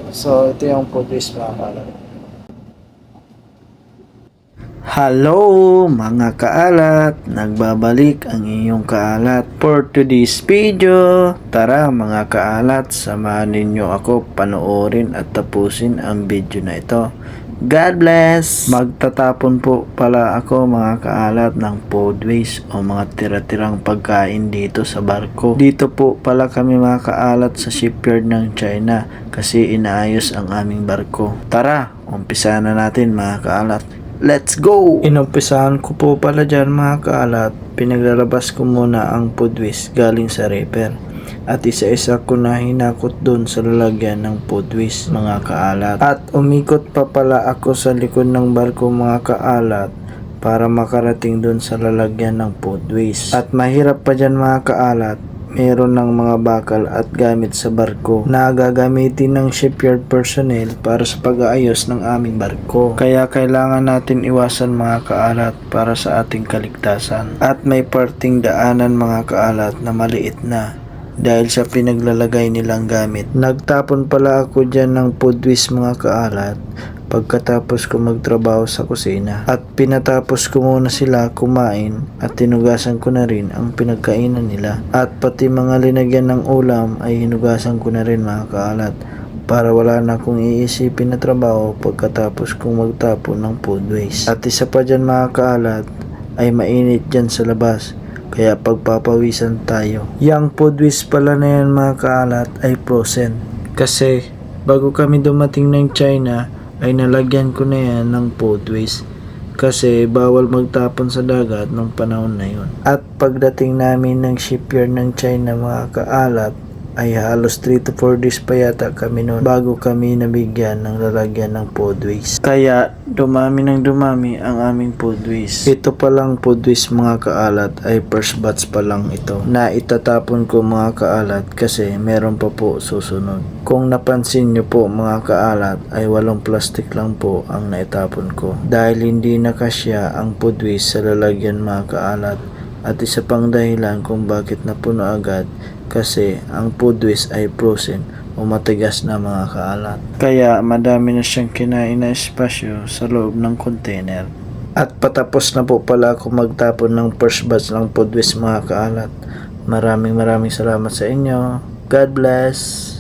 So, ito yung food waste mga kaalat. Hello mga kaalat! Nagbabalik ang inyong kaalat for today's video. Tara mga kaalat, samahan ninyo ako panoorin at tapusin ang video na ito. God bless! Magtatapon po pala ako mga kaalat ng food waste o mga tira-tirang pagkain dito sa barko. Dito po pala kami mga kaalat sa shipyard ng China kasi inaayos ang aming barko. Tara, umpisa na natin mga kaalat. Let's go! Inumpisahan ko po pala dyan mga kaalat. Pinaglalabas ko muna ang food waste galing sa repair. At isa-isa ko na hinakot doon sa lalagyan ng food waste mga kaalat. At umikot pa pala ako sa likod ng barko mga kaalat para makarating doon sa lalagyan ng food waste. At mahirap pa dyan mga kaalat. Meron ng mga bakal at gamit sa barko na gagamitin ng shipyard personnel para sa pag-aayos ng aming barko. Kaya kailangan natin iwasan mga kaalat para sa ating kaligtasan. At may parting daanan mga kaalat na maliit na dahil sa pinaglalagay nilang gamit. Nagtapon pala ako dyan ng food waste mga kaalat pagkatapos ko magtrabaho sa kusina. At pinatapos ko muna sila kumain at tinugasan ko na rin ang pinagkainan nila. At pati mga linagyan ng ulam ay hinugasan ko na rin mga kaalat para wala na akong iisipin na trabaho pagkatapos kong magtapon ng food waste. At isa pa dyan mga kaalat ay mainit dyan sa labas. Kaya pagpapawisan tayo. Yang food waste pala na yan mga kaalat ay frozen. Kasi bago kami dumating ng China ay nalagyan ko na yan ng food waste. Kasi bawal magtapon sa dagat nung panahon na yun. At pagdating namin ng shipyard ng China mga kaalat ay halos 3 to 4 days pa yata kami noon bago kami nabigyan ng lalagyan ng food waste. Kaya dumami ng dumami ang aming food waste. Ito palang food waste mga kaalat ay first batch pa lang ito na itatapon ko mga kaalat kasi meron pa po susunod. Kung napansin nyo po mga kaalat ay 8 plastic lang po ang naitapon ko dahil hindi nakasya ang food waste sa lalagyan mga kaalat. At isa pang dahilan kung bakit napuno agad kasi ang food waste ay frozen o matigas na mga kaalat. Kaya madami na siyang kinain na espasyo sa loob ng container. At patapos na po pala ako magtapon ng first batch ng food waste mga kaalat. Maraming salamat sa inyo. God bless!